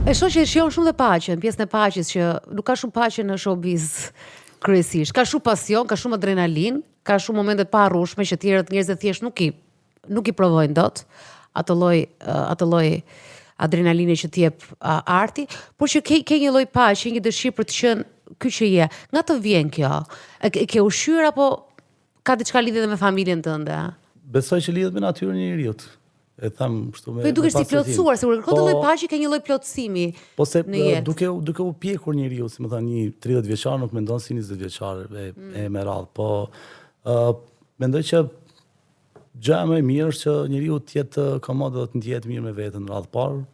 E shoh që shijon shumë dhe paqen, pjesën e paqes që nuk ka shumë paqe në showbiz kryesisht. Ka shumë pasion, ka shumë adrenalin, ka shumë momente të paharrueshme që tjerët njerëzit thjesht nuk i provojnë dot atë lloj adrenaline që t'jep arti, por që ke një lloj paqe, një dëshirë për të qenë ky që je. Nga të vjen kjo? Ke ushqyer apo ka diçka lidhje edhe me familjen tënde? Besoj që lidhet me natyrën e njeriut. E tham kështu me. Po i dukesh si plotësuar, sigurisht. Kërkon të lloj paqe, ke një lloj plotësimi. Po se në jetë. duke u pjekur njeriu, si më thënë, një 30 vjeçar nuk mendon si 20 vjeçar e me radhë, po mendoj që gjëja më e mirë është që njeriu të jetë komod dhe të ndjehet mirë me veten radh parë,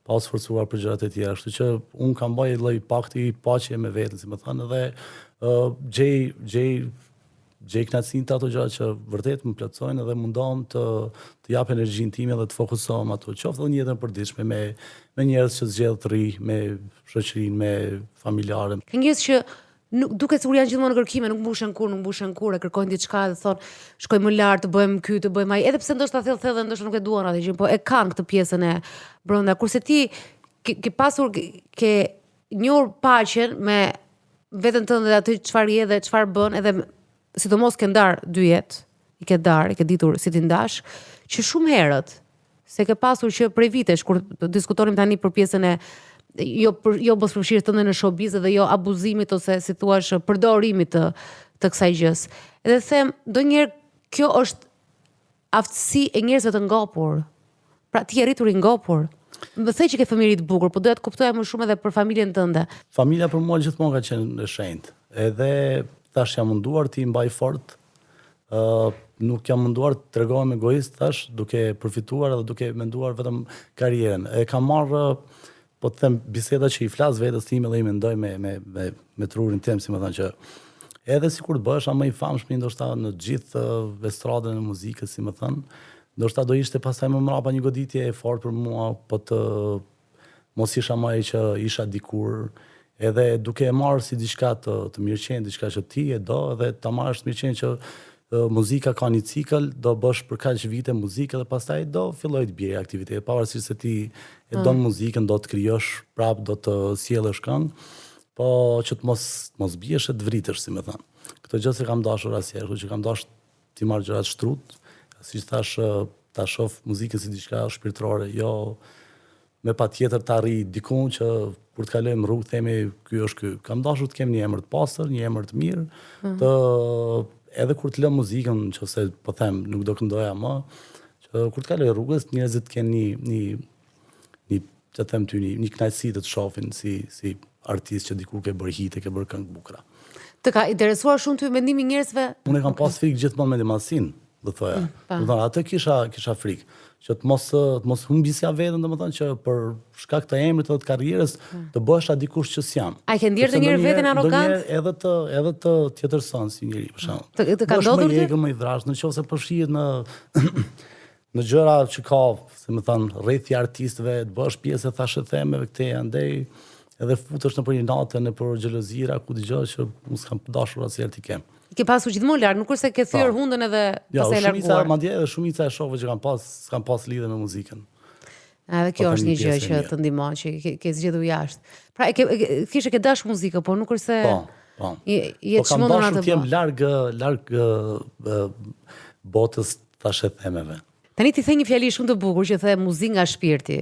pa u sforcuar për gjërat e tjera. Kështu që un kam bëj lloj pakti paqe me veten, si më thënë, dhe gjej knatësinë të ato gjëra që vërtet më plotësojnë dhe mundohem të jap energjinë time dhe të fokusohem ato. Qoftë edhe në jetën e përditshme me njerëz që zgjedh të rri, me shoqërinë, me familjarën. Ka njerëz që duket sikur janë gjithmonë në kërkime, nuk mbushen kur, e kërkojnë diçka dhe thonë, shkoj më lart, të bëjmë ky, të bëjmë ai, edhe pse ndoshta thellë ndoshta nuk e duan atë gjë, po e kanë këtë pjesën e brenda. Kurse ti ke pasur ke njohur paqen me veten tënde dhe atë çfarë je dhe çfarë bën, edhe sidomos ke ndar dy jetë, i ke ditur si ti ndash, që shumë herët se ke pasur që prej vitesh kur diskutonim tani për pjesën e jo bosfërfshirjes tënde në showbiz dhe jo abuzimit ose si thua përdorimit të kësaj gjës. Edhe them, ndonjëherë kjo është aftësi e njerëzve të ngopur. Pra ti je rritur i ngopur. Më thej që ke familje të bukur, po doja të kuptoja më shumë edhe për familjen tënde. Familja për mua gjithmonë ka qenë e shenjtë. Edhe tash jam munduar të mbaj fort. Nuk jam munduar të tregohem egoist tash, duke përfituar edhe duke menduar vetëm karrierën. E kam marrë po të them biseda që i flas vetes time dhe i mendoj me trurin tim, si më thënë, që edhe sikur të bëhesh më i famshëm ndoshta në gjithë estradën e muzikës, si më thënë, ndoshta do ishte pastaj më mbrapa një goditje e fortë për mua, po të mos isha më ai që isha dikur, edhe duke e marrë si diçka të mirëqenë, diçka që ti e do, edhe ta marrësh të mirëqenë që muzika ka një cikël, do bësh për kaq vite muzikë dhe pastaj do filloj të bjerë aktivitete, pavarësisht se ti e don muzikën, do të krijosh prap, do të sjellësh këngë, po që të mos biesh e të vritesh, si më thënë. Këtë gjë se kam dashur asnjëherë, që kam dashur të marr gjërat shtrut, siç thash, ta shoh muzikën si diçka shpirtërore, jo me patjetër të arri dikun që kur të kalojmë rrugë themi ky është ky. Kam dashur të kem një emër të pastër, një emër të mirë, edhe kur të lëm muzikën, nëse po them nuk do këndoja më, që kur të kaloj rrugës njerëzit të kenë një kënaqësi të shohin si artist që dikur ke bërë hite, ke bërë këngë bukura. Të ka interesuar shumë ty mendimi i njerëzve? Unë kam pas frikë gjithmonë me dimasin, do thoya. Atë kisha frikë që të mos humbisja veten, domethënë që për shkak të emrit dhe të karrierës të bëhesha dikush që s'jam. A ke ndier ndonjëherë veten arrogant? Edhe të tjetërson si njëri, për shembull. Të ka ndodhur ti? Më i drash, nëse po shihet në gjëra që ka, si më thon, rrethi artistëve, të bësh pjesë thashë themeve këtej andej, edhe futesh në për një natë, në për xhelozira, ku dëgjoj që unë s'kam dashur asnjëherë ti kem. Ke pasur gjithmonë larg, nuk është se ke thyer hundën edhe pastaj larguar. Madje edhe shumica e shokëve që s'kan pas lidhje me muzikën. Edhe kjo është një gjë që të ndihmon, që ke zgjedhur jashtë. Pra thjesht ke dash muzikë, por nuk është se Po. Je çmendur atë. Po kam dashur të jem larg botës thashë themeve. Tani ti the një fjali shumë të bukur që the muzikë nga shpirti.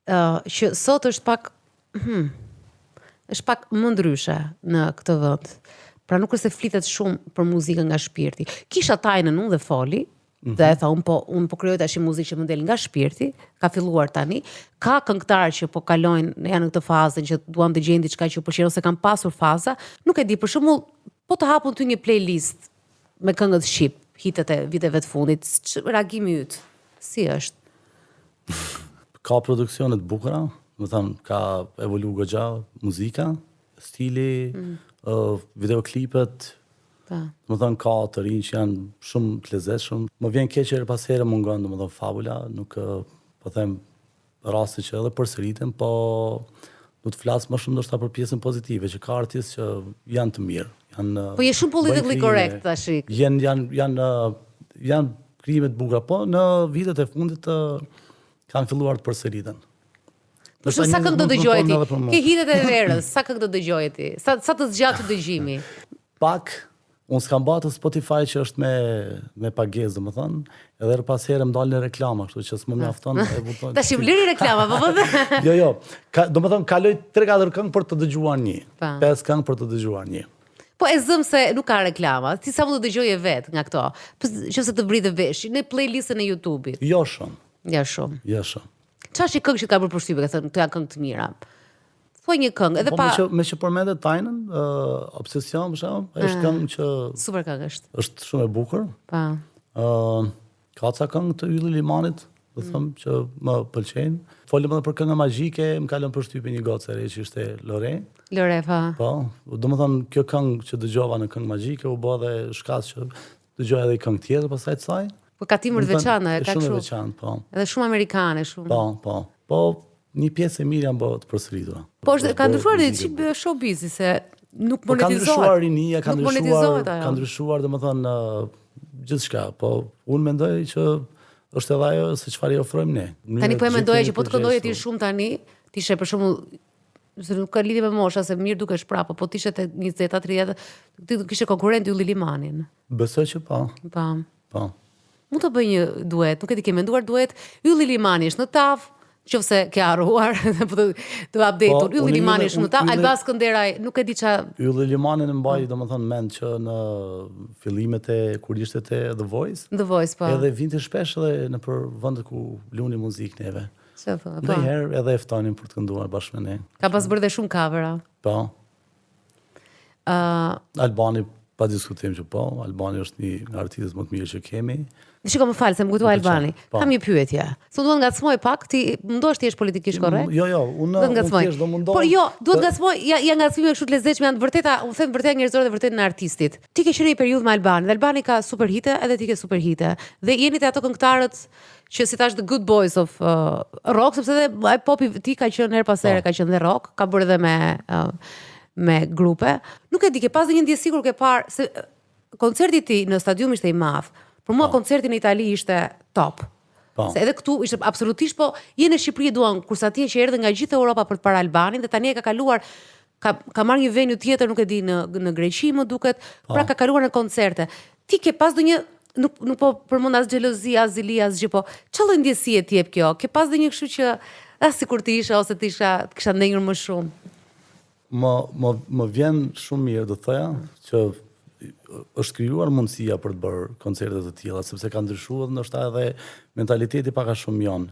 Që sot është pak më ndryshe në këtë vend. Pra nuk është se flitet shumë për muzikën nga shpirti. Kisha tajnën unë dhe foli, dhe e tha unë po krijoj tash muzikë që më del nga shpirti, ka filluar tani. Ka këngëtarë që po kalojnë janë në këtë fazën që duan të gjejnë diçka që pëlqen ose kanë pasur faza. Nuk e di, për shembull, po të hapun ty një playlist me këngët shqip, hitet e viteve të fundit, reagimi yt, si është? Ka produksione të bukura, do të them, ka evoluar goxha muzika, stili, videoklipet, më thënë ka të rinj që janë shumë të lezetshëm. Më vjen keq që pas here mungon, domethënë fabula, nuk po them raste që edhe përsëriten, po do të flas më shumë ndoshta për pjesën pozitive, që ka artistë që janë të mirë, janë. Po je shumë politically correct tash. Janë krime të bukura, po në vitet e fundit kanë filluar të përsëriten. Sa këngë do dëgjoje ti? Ke hitet e verës, sa këngë do dëgjoje ti? Sa të zgjatë dëgjimi? Pak, unë s'kam bërë Spotify që është me pagesë, domethënë, edhe her pas herë më dalin reklama, kështu që s'më mjafton e butoj. Tash i vleri reklama, po. Jo. Domethënë kaloj 3-4 këngë për të dëgjuar një. 5 këngë për të dëgjuar një. Po e zëm se nuk ka reklama. Ti sa mund të dëgjoje vet nga këto? Nëse të vritë vesh në playlistën e YouTube-it. Jo shumë. Ja shumë. Çfarë është këngë që ka bërë përshtypje, ka thënë këto janë këngë të mira. Thuaj një këngë, edhe pa me që përmendet Tajnën, Obsesion për shembull, është këngë që super këngë është. Është shumë e bukur. Pa. Ka ca këngë të Ylli Limanit, do them që më pëlqejnë. Folëm edhe për këngë magjike, më ka lënë përshtypje një gocë e re që ishte Lore, pa. Po, domethënë kjo këngë që dëgjova në këngë magjike u bë edhe shkak që dëgjoj edhe këngë tjetër pastaj të saj. Po ka timër të veçantë, ka shumë veçantë, po. Edhe shumë amerikane, shumë. Po, një pjesë e mirë janë bërë të përsëritura. Po ka ndryshuar edhe çip showbizi se nuk monetizohet. Ka ndryshuar rinia, ka ndryshuar domethënë gjithçka, po unë mendoj që është edhe ajo se çfarë i ofrojmë ne. Tani po e mendoja që po të këndoje ti shumë tani, ti ishe për shembull se nuk ka lidhje me mosha, se mirë dukesh prapë, po ti ishe te 20-30, ti kishe konkurrent Ylli Limanin. Besoj që po. Po. Mund të bëj një duet, nuk e di ke menduar duet, Ylli Limani është në tavë, qofse ke harruar, po të update-un, Ylli Limani është në tavë, Alba Skënderaj, nuk e di ça. Ylli Limanin e mbaj, domethënë mend që në fillimet e kur ishte te The Voice. The Voice, po. Edhe vinte shpesh edhe në për vendet ku luni muzikë neve. Po. Ndonjëherë edhe e ftonin për të kënduar bashkë me ne. Ka pas bërë dhe shumë covera. Po. Albani pa diskutim që po, Albani është një artist më të mirë që kemi. Shiko, më falë, se më kujtua Albani. Kam një pyetje. Se duhet ngacmoj pak, ti mundosh ti jesh politikisht korrekt? Jo, unë thjesht do mundohem. Por jo, duhet ngacmoj, ja ngacmime kështu të lezetshme, janë vërteta, u them vërtet njerëzore dhe vërtet në artistit. Ti ke qenë një periudhë me Albani, dhe Albani ka super hite, edhe ti ke super hite. Dhe jeni te ato këngëtarët që si thash the good boys of rock, sepse edhe ai popi ti ka qenë her pas here, ka qenë dhe rock, ka bërë edhe me grupe. Nuk e di, ke pas dhe një ndjesi kur ke parë se koncerti ti në stadium ishte i madh. Për mua koncerti në Itali ishte top. Se edhe këtu ishte absolutisht, po je në Shqipëri duan kurse atje që erdhën nga gjithë Europa për të parë Albanin dhe tani e ka kaluar ka marrë një venue tjetër, nuk e di në Greqi më duket, pra ka kaluar në koncerte. Ti ke pas ndonjë nuk po përmend as xhelozi, as zili, as gjë, po çfarë ndjesi e ti jep kjo? Ke pas ndonjë kështu që sikur ti isha ose ti kisha ndenjur më shumë? Më vjen shumë mirë do thoya që është krijuar mundësia për të bërë koncerte të tilla, sepse ka ndryshuar ndoshta edhe mentaliteti pak a shumë jon.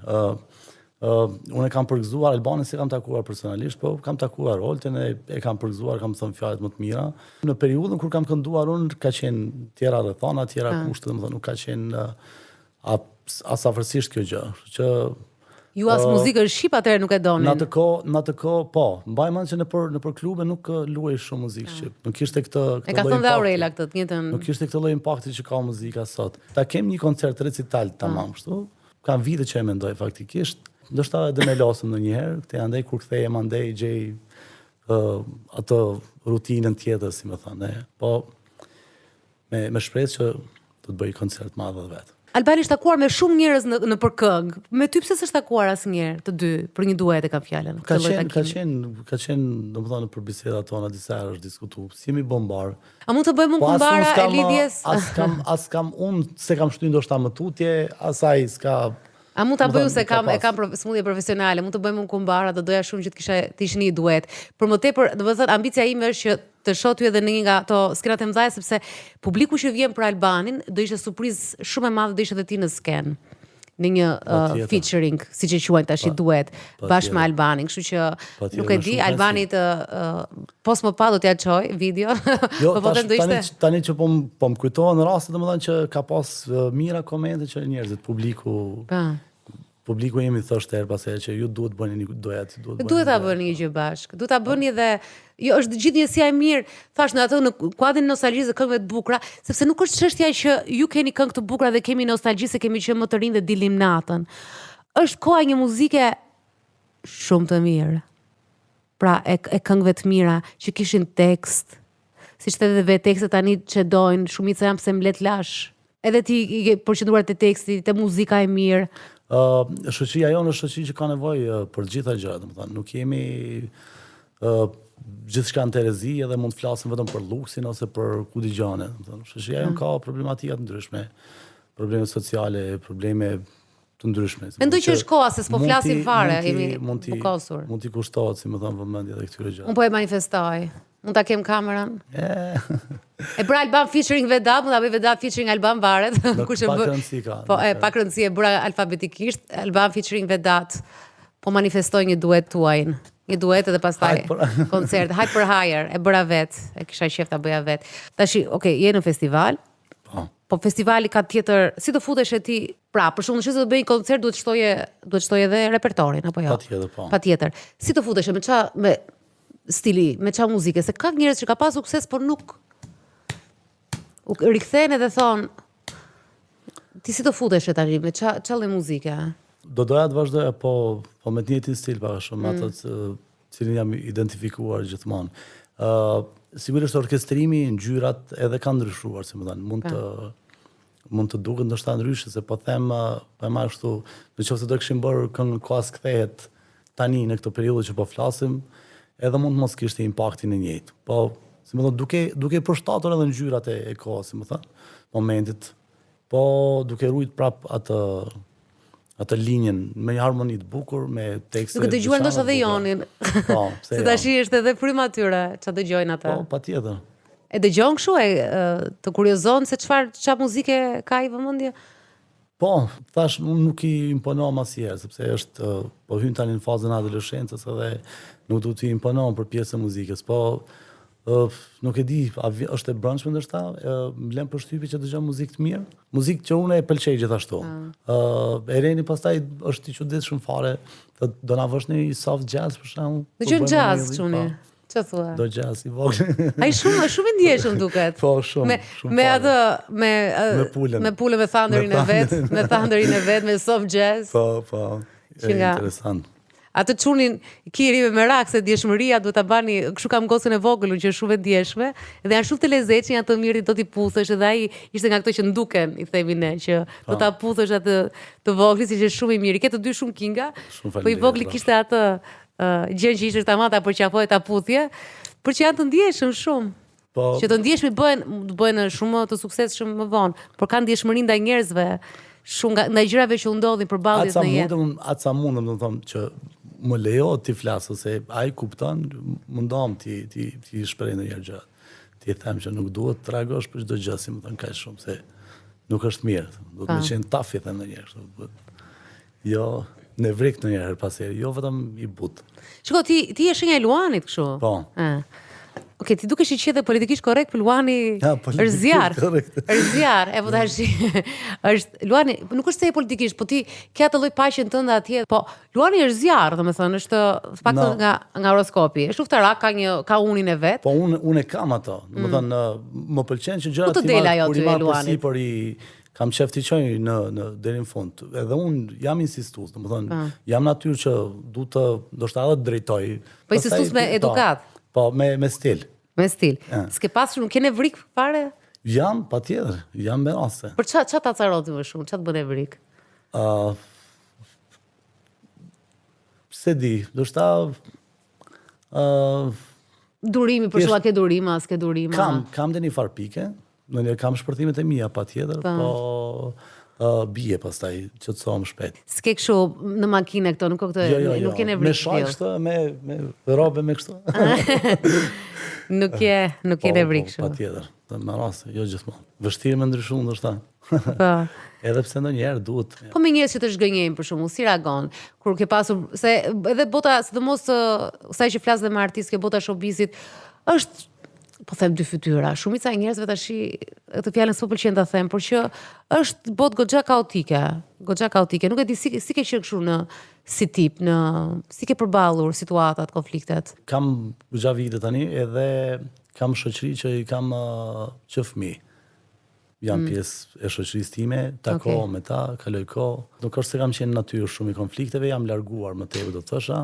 Unë e kam përgëzuar Albanin, se kam takuar personalisht, po kam takuar Olten, e kam përgëzuar, kam thënë fjalët më të mira. Në periudhën kur kam kënduar unë, ka qenë tjera rrethana, tjera kushte, domethënë nuk ka qenë asafërsisht kjo gjë, që ju as muzikën shqip atëherë nuk e donin. Në atë kohë, po. Mbaj mend që nëpër klube nuk luaj shumë muzikë shqip. Nuk kishte këtë e ka thënë dhe Aurela këtë të njëjtën. Nuk kishte këtë lloj impakti që ka muzika sot. Ta kem një koncert recital tamam kështu. Kam vite që e mendoj faktikisht. Ndoshta edhe më losëm ndonjëherë, këtë andaj kur kthehem andaj gjej atë rutinën tjetër, si më thënë. Po me shpresë që do të bëj koncert madh edhe vet. Albani është takuar me shumë njerëz në përkëngë. Me ty pse s'është takuar asnjëherë të dy për një duet e ka fjalën? Ka qenë, domethënë për bisedat tona disa herë është diskutuar. Si jemi bombar. A mund të bëjmë një kumbara e lidhjes? As kam unë se kam shtyr ndoshta më tutje, asaj s'ka. A mund ta bëjmë se kam smundje profesionale, mund të bëjmë un kumbara, do doja shumë që të ishin një duet. Por më tepër, domethënë ambicia ime është që të shoh ty edhe në një nga ato skenat e mëdha, sepse publiku që vjen për Albanin do ishte surprizë shumë e madhe, do ishte edhe ti në sken. Në një featuring, siç e quajnë tash, duet bashkë me Albanin, kështu që nuk e di, Albani pos më pa do t'ja çoj video. Jo, tani që po më kujtohen në raste domethënë që ka pas mira komente që njerëzit, publiku jemi thoshte her pas here që ju duhet bëni një duet, duhet ta bëni një gjë bashkë. Duhet ta bëni edhe jo është gjithë njësia e mirë, thash në atë në kuadrin e nostalgjisë dhe këngëve të bukura, sepse nuk është çështja që ju keni këngë të bukura dhe kemi nostalgji se kemi qenë më të rinj dhe dilim natën. Është koha një muzike shumë të mirë. Pra e këngëve të mira që kishin tekst, siç edhe vetë tekstet tani çedojnë, shumica janë pse mblet lash. Edhe ti i ke përqendruar te teksti, te muzika e mirë. Shoqëria jonë është shoqëri që ka nevojë për gjitha gjërat, domethënë, nuk jemi gjithçka në terezi edhe mund të flasim vetëm për luksin ose për ku digjane. Shoqëria jonë ka problematika të ndryshme, probleme sociale, probleme të ndryshme. Mendoj që është koha se s'po flasim fare, jemi bukosur. Mund t'i kushtohet, si më thon vëmendje edhe këtyre gjërave. Unë po e manifestoj. Mund ta kem kamerën? E bëra Alban featuring Vedat, mund ta bëj Vedat featuring Alban varet. Kush e bë? Pak rëndësi ka. Po, pak rëndësi e bëra alfabetikisht, Alban featuring Vedat. Po manifestoj një duet tuajin. Një duet edhe pastaj koncert, Hype for Hire, e bëra vet, e kisha qef ta bëja vet. Tashi, okay, je në festival. Po festivali ka tjetër, si të futesh e ti, pra, për shkak se do të bëj një koncert, duhet shtoje edhe repertorin apo jo? Patjetër, po. Patjetër. Si të futesh me stili, me qa muzike, se ka njerëz që ka pas sukses, por nuk u rikthehen edhe thon, ti si të futesh tani me qa lloj muzike? Do doja të vazhdoja, po me të njëjtin stil pak shumë, atë cilin jam identifikuar gjithmonë. Sigurisht orkestrimi, ngjyrat edhe kanë ndryshuar, si më thënë, mund të duket ndoshta ndryshe, se po them, po e marr kështu, nëse do kishim bërë këngë koas kthehet tani në këtë periudhë që po flasim, edhe mund të mos kishte impaktin e njëjtë. Po, si më thënë, duke përshtatur edhe ngjyrat e kohës, si më thënë, momentit, po duke ruajtur prap atë linjën me një harmoni të bukur, me tekste. Duke dëgjuar ndoshta edhe Jonin. Po, pse se tash është edhe fryma atyre, ç'a dëgjojnë ata. Po, patjetër. E dëgjon kështu të kuriozon se ç'a muzike ka i vëmendje? Po, thash nuk i imponohem asnjëherë, sepse është po hyn tani në fazën e adoleshencës edhe nuk do t'i imponohem për pjesën e muzikës, po nuk e di, është e brendshme ndoshta, më lën përshtypje që dëgjoj muzikë të mirë, muzikë që unë e pëlqej gjithashtu. Ereni pastaj është i çuditshëm fare, do na vësh një soft jazz për shembull. Dëgjon jazz çuni. Ç'a thua? Do jazz i vogël. Ai shumë i ndjeshëm duket. Po, shumë. Me atë me pulën me thunderin e vet, me thunderin e vet, me soft jazz. Po. Interesant. Atë çunin kiri me merak se djeshmëria duhet ta bani, kështu kam gocën e vogël që është shumë e ndjeshme, dhe janë shumë të lezetshëm, janë të mirë, do t'i puthësh, edhe ai ishte nga ato që nduken, i themi ne, që do ta puthësh atë të vogël, siç është shumë i mirë. Ke të dy shumë kinga, po i vogli kishte atë gjën që ishte tamata për çapo e ta puthje, për që janë të ndjeshëm shumë. Po. Që të ndjeshmi bëhen shumë të suksesshëm më vonë, por kanë ndjeshmëri ndaj njerëzve, shumë ndaj gjërave që u ndodhin përballjes në jetë. Atë sa mundem, do të them që më lejo ti flas, ose ai kupton, mundom ti shpreh ndonjëherë gjë. Ti them që nuk duhet të reagosh për çdo gjë, si më thon kaq shumë, se nuk është mirë. Duhet të qenë taf i them ndonjëherë. Jo, në vrik ndonjëherë paseri, jo vetëm i but. Shiko, ti je shenja e Luanit kështu. Po. Okej, ti dukesh i qetë politikisht korrekt, për Luani është zjarr. Është zjarr, e po tash është Luani, nuk është se je politikisht, po ti ke atë lloj paqen tënde atje. Po Luani është zjarr, domethënë, është pak nga horoskopi. Është uftarak, ka unin e vet. Po unë kam ato. Domethënë, më pëlqen që gjërat kur i marr përsipër kam qef t'i qoj në deri në fund. Edhe unë jam insistues, domethënë, jam natyrë që du të ndoshta edhe drejtoj. Po insistues me edukat. Po, me stil. Me stil. S'ke pasur, nuk kene vrik fare? Jam, patjetër, jam me raste. Për qa ta caroti më shumë? Qa të bëne vrik? Se di, do shta... Durimi, për shumë a ke durima, s'ke durima? Kam dhe një farpike, kam shpërtimet e mija, patjetër, po... bie pastaj që të thomë shpejt. S'ke kështu në makine këto, nuk kene vrik. Me shaq kështu, me robe me kështu. Nuk kene vrik kështu. Patjetër, me raste, jo gjithmonë. Vështirë me ndryshu ndoshta. Po. Edhe pse ndonjëherë duhet. Po me njerëz që të zhgënjejnë për shkakun, si reagon kur ke pasur se edhe bota, sidomos sa që flas dhe me artistë, bota showbizit është, po them, dy fytyra. Shumica e njerëzve tash këtë fjalën s'po pëlqen ta them, por që është botë goxha kaotike. Nuk e di si ke qenë kështu në si tip, si ke përballur situatat, konfliktet. Kam goxha vite tani edhe kam shoqëri që i kam që fëmijë. Jam pjesë e shoqërisë time, takohem me ta, kaloj kohë. Nuk është se kam qenë natyrë shumë i konflikteve, jam larguar më tepër, do të thosha.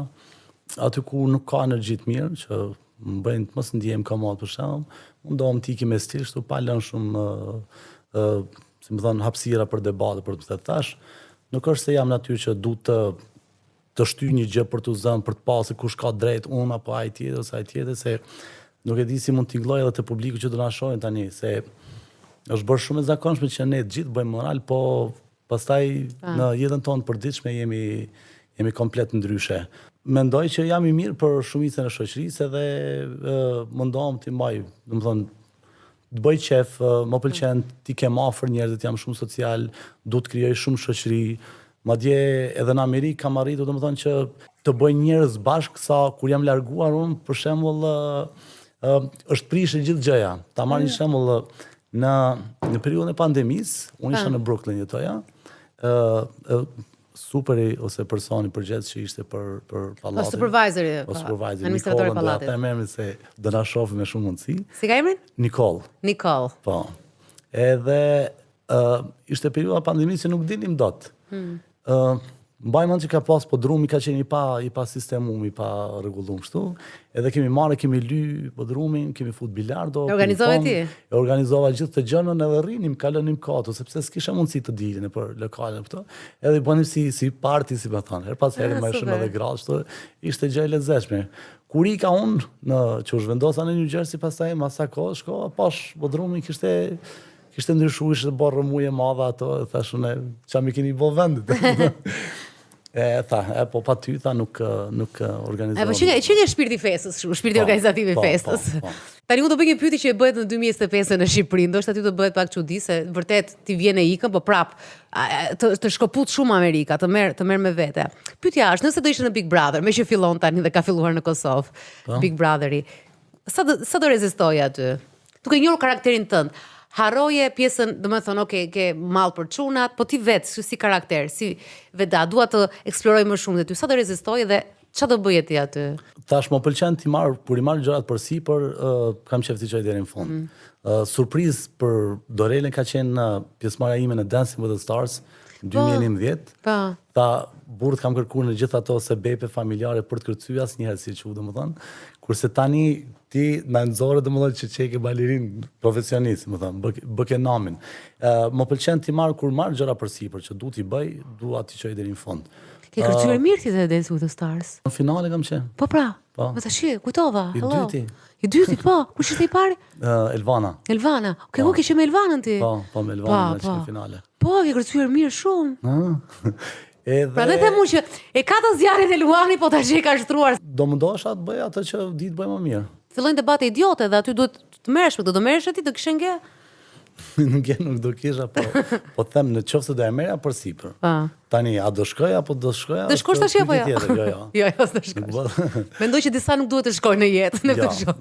Aty ku nuk ka energji të mirë, që më bëjnë të mos ndihem komod për shembull, mundohem të ikim me stil, kështu pa lënë shumë, si më thon, hapësira për debate, për të thash. Nuk është se jam natyrë që du të shty një gjë për të zënë, për të pasë kush ka drejt, unë apo ai tjetër ose ai tjetër, se nuk e di si mund t'i gloj edhe të publiku që do na shohin tani, se është bërë shumë e zakonshme që ne të gjithë bëjmë moral, po pastaj në jetën tonë përditshme jemi komplet ndryshe. Mendoj që jam i mirë për shumicën e shoqërisë edhe mundohem t'i mbaj, domethënë të bëj qef, më pëlqen t'i kem afër njerëzit, jam shumë social, du të krijoj shumë shoqëri. Madje edhe në Amerikë kam arritur domethënë që të bëj njerëz bashkë sa kur jam larguar unë, për shembull, është prishë gjithë gjëja. Ta marr një shembull në periudhën e pandemisë, unë isha në Brooklyn jetoja. Superi ose personi përgjithës që ishte për pallatin. Supervisori. Administratori i pallatit. Ata emrin se do na shohim me shumë mundësi. Si ka emrin? Nicole. Po. Edhe ishte periudha pandemisë që nuk dinim dot. Mbaj mend që ka pas podrumi ka qenë i pa sistemum, i pa rregulluar kështu. Edhe kemi ly podrumin, kemi fut bilardo. E organizove ti? E organizova gjithë të gjënën edhe rrinim, kalonim kohë, sepse s'kisha mundësi të dilin nëpër lokale këto. Edhe bënim si party, si më thon. Her pas herë më shumë edhe gratë, kështu ishte gjë e lezetshme. Kur ika unë që u zhvendosa në New Jersey, pastaj mas sa kohë shkova, pash podrumin kishte ndryshuar, ishte bërë rrëmuje madhe ato, thashun çam i keni bë vendit. Po pa ty, nuk organizova. Po që nga shpirti festës, shpirti organizativ i festës. Tani unë do bëj një pyetje që e bëhet në 2025 në Shqipëri, ndoshta ty do bëhet pak çudi se vërtet ti vjen e ikën, po prap të shkoput shumë Amerika, të merr me vete. Pyetja është, nëse do ishe në Big Brother, me që fillon tani dhe ka filluar në Kosovë, Big Brotheri, sa do rezistoje aty? Duke njohur karakterin tënd, harroje pjesën, domethënë, ke mall për çunat, po ti vetë si karakter, si veda, dua të eksploroj më shumë dhe ty. Sa do rezistoje dhe ç'a do bëje ti aty? Tash më pëlqen kur i marr gjërat përsipër, kam qef t'i çoj deri në fund. Surprizë për Dorelen ka qenë pjesëmarrja ime në Dancing with the Stars 2011. Ta burrt kam kërkuar në gjithë ato sebepe familjare për të kërcyer asnjëherë si çu, domethënë. Kurse tani ti na nxorë domethënë që çeke balerin profesionist, domethënë, bëke namin. Më pëlqen ti kur marr gjëra përsipër që du t'i bëj, dua t'i çoj deri në fund. Ke kërcyer mirë ti dhe Dance with the Stars. Në finale kam qenë. Po pra. Po tash kujtova. I dyti, po. Kush ishte i pari? Elvana. Okej, ku kishe me Elvanën ti? Po me Elvanën në finale. Po, ke kërcyer mirë shumë. Pra dhe the mu që e ka të zjarrit e Luani, po tash e ka shtruar. Do mundosha të bëj atë që di të bëj më mirë. Fillojnë debate idiote dhe aty duhet të merresh me do merresh ti, do kishe nge? Nuk do kisha, po them në qoftë se do e merja përsipër. Tani, a do shkoj apo do shkoj? Do shkosh tash apo jo? Jo, s'do shkosh. Mendoj që disa nuk duhet të shkojnë në jetë në këtë show.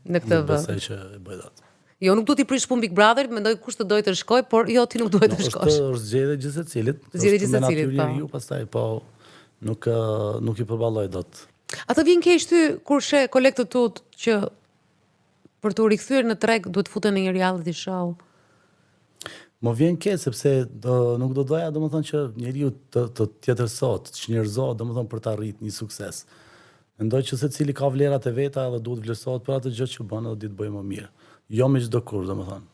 Në këtë besoj që e bëj atë. Jo, nuk duhet t'i prish punë Big Brother, mendoj kush të dojë të shkoj, por jo, ti nuk duhet të shkosh. Është zgjedhje gjithë secilit. Është natyrë e njeriu, pastaj po nuk i përballoj dot. A të vjen keq ty kur she kolegët tut që për të rikthyer në treg duhet futen në një reality show? Më vjen keq sepse nuk do doja domethënë që njeriu të tjetërsohet, të çnjerëzohet domethënë për të arritur një sukses. Mendoj që secili ka vlerat e veta dhe duhet vlerësohet për atë gjë që bën dhe di të bëjë më mirë. Jo me çdo kush, domethënë.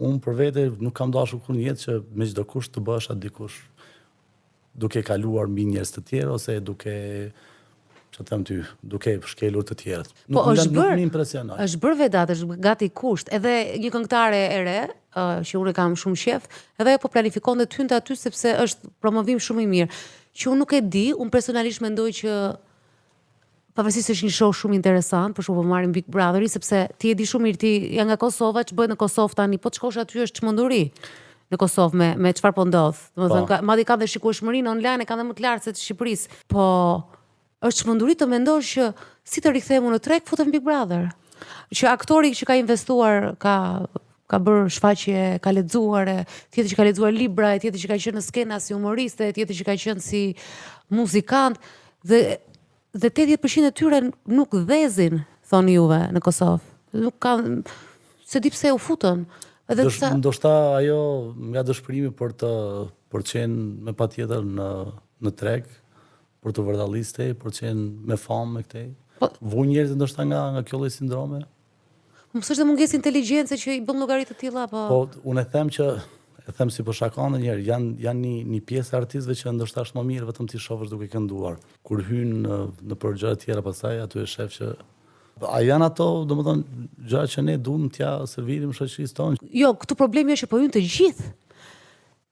Unë për vete nuk kam dashur kur në jetë që me çdo kush të bësh atë dikush duke kaluar mbi njerëz të tjerë ose duke shkelur të tjerët. Nuk më impresionoj. Është bërë vedat, është gati kusht. Edhe një këngëtare e re, që unë kam shumë qef, edhe ajo po planifikon dhe hynte aty sepse është promovim shumë i mirë. Që unë nuk e di, unë personalisht mendoj që pavarësisht se është një show shumë interesant, për shkak të marrim Big Brotherin, sepse ti e di shumë mirë, ti janë nga Kosova, ç'bëhet në Kosovë tani, po të shkosh aty është çmenduri në Kosovë me çfarë po ndodh. Domethënë, madje ka dhe shikueshmërinë online, ka dhe më të lartë se të Shqipërisë. Po është çmenduri të mendosh që si të rikthehemu në treg, futem Big Brother. Që aktori që ka investuar, ka bërë shfaqje, ka lexuar, tjetër që ka lexuar libra, tjetër që ka qenë në skena si humoriste, tjetër që ka qenë si muzikant dhe 80% e tyre nuk dhezin, thoni juve, në Kosovë. Nuk kanë, se di pse u futën. Ndoshta ajo nga dëshpërimi për të qenë me patjetër në treg, për të vërdalliste, për të qenë me famë me këtej. Vuj njerëz ndoshta nga kjo lloj sindrome. Mos është dhe mungesë inteligjencë që i bën llogari të tilla, po. Po unë e them që e them si po shakon ndonjëherë, janë një pjesë e artistëve që ndoshta është më mirë vetëm ti shohësh duke kënduar. Kur hyn në për gjëra të tjera pastaj aty e shef që a janë ato, domethënë, gjëra që ne duam t'ja servirim shoqërisë tonë. Jo, këtu problemi është që po hyn të gjithë.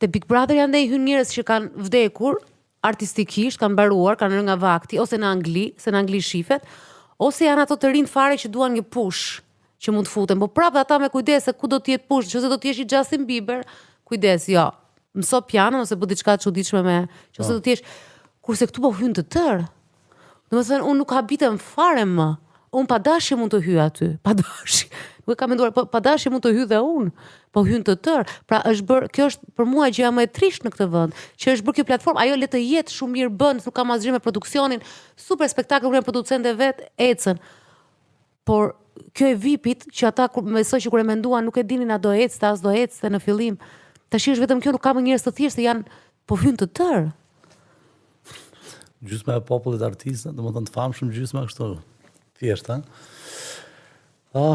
Te Big Brother janë ndaj hyn njerëz që kanë vdekur artistikisht, kanë mbaruar, kanë rënë nga vakti, ose në Angli, se në Angli shifet, ose janë ato të rinj fare që duan një push që mund të futen, po prapë ata me kujdes se ku do të jetë push, nëse do të jesh i Justin Bieber, kujdes, jo. Mëso piano ose bëj diçka të çuditshme me, nëse do të jesh, kurse këtu po hyn të tërë. Domethënë unë nuk habitem fare më. Unë pa dashje mund të hyj aty, pa dashje. Nuk e kam menduar, po pa dashje mund të hyj dhe unë, po hyn të tërë. Pra është bërë, kjo është për mua gjëja më e trisht në këtë vend, që është bërë kjo platformë, ajo le të jetë shumë mirë bën, nuk kam asgjë me produksionin, super spektakël kur janë producente vet ecën. Por kjo e VIP-it që ata besoj që kur e menduan nuk e dinin a do ecte as do ecte në fillim. Tash është vetëm kjo, nuk ka më njerëz të thjeshtë, janë po hyn të tërë. Gjysma e popullit artistë, domethënë të famshëm gjysma kështu. Thjesht, ha?